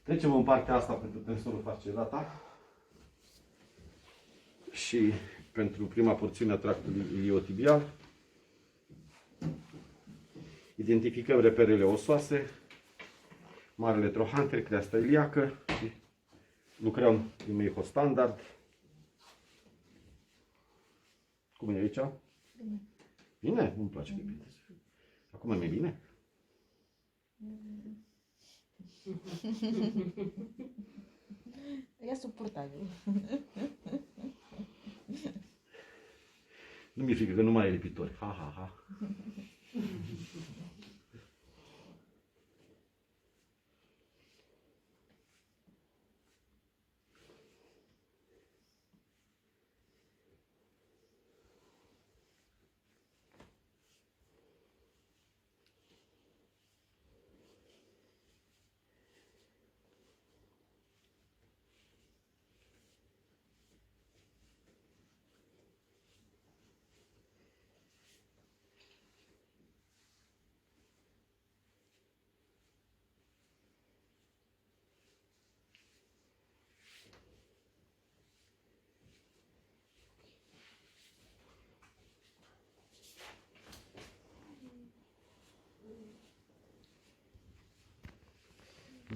Trecem în partea asta pentru tensorul fasciolata și pentru prima porțiune a tractului iliotibial. Identificăm reperele osoase, marele trochanter, creasta iliacă și lucrăm din Meiho standard. Cum e aici? Bine. Bine? Nu-mi place că e bine. Acum e bine? E suportabil. Nu mi-e frică că nu mai e lipitori. Ha, ha, ha.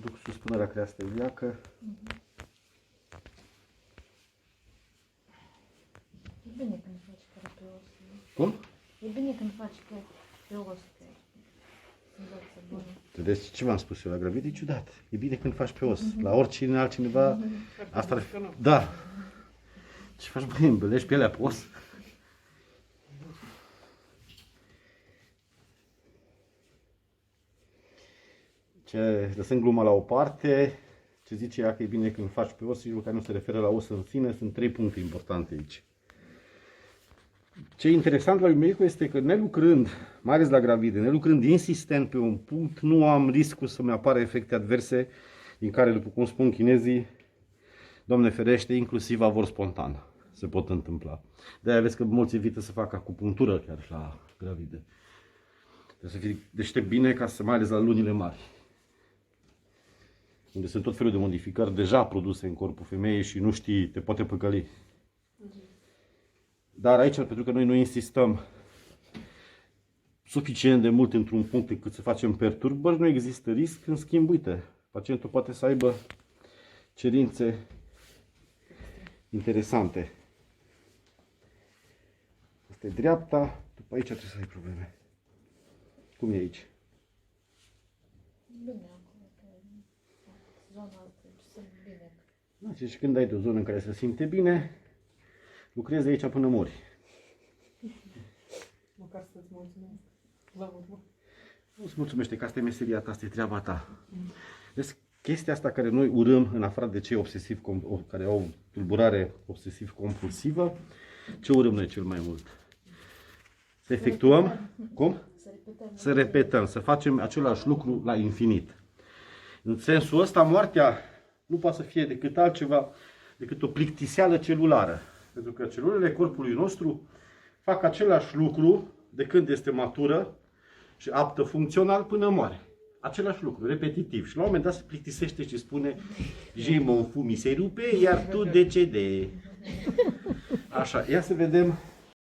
Duc sus până la creasta iliacă. E bine când faci chiar pe os. Cum? E bine când faci chiar pe os. Senzația bună. Vedeți ce v-am spus eu la gravid? E ciudat. E bine când faci pe os. La oricine altcineva, asta ar fi... Da. Ce faci, băi, îmbelești pielea pe os? Lăsând gluma la o parte, ce zice ea că e bine când faci pe os, și care nu se referă la os în sine, sunt 3 puncte importante aici. Ce e interesant la Meiho este că nelucrând, mai ales la gravide, nelucrând insistent pe un punct, nu am riscul să-mi apară efecte adverse din care, după cum spun chinezii, Doamne ferește, inclusiv avort spontan se pot întâmpla. De-aia vezi că mulți evită să facă acupunctură chiar la gravide. Trebuie să fii deștept bine, ca să mai ales la lunile mari, unde sunt tot felul de modificări deja produse în corpul femeii și nu știi, te poate păcăli. Dar aici, pentru că noi nu insistăm suficient de mult într-un punct încât să facem perturbări, nu există risc. În schimb, uite, pacientul poate să aibă cerințe interesante. Asta e dreapta, după aici trebuie să ai probleme. Cum e aici? Bine acolo, pe zona asta, sunt bine. Da, și când ai de o zonă în care se simte bine, lucrezi aici până mori. Măcar să-ți mulțumesc. La urmă. Nu-ți mulțumește că asta e meseria ta, asta e treaba ta. Deci, chestia asta care noi urâm, în afară de cei care au tulburare obsesiv-compulsivă, ce urâm noi cel mai mult? Să efectuăm, cum? Să repetăm, să facem același lucru la infinit. În sensul ăsta, moartea nu poate să fie decât altceva decât o plictiseală celulară. Pentru că celulele corpului nostru fac același lucru de când este matură și aptă funcțional până moare. Același lucru, repetitiv. Și la un moment dat se plictisește și spune: "Je m'en fous, mi se rupe, iar tu decede." Așa, ia să vedem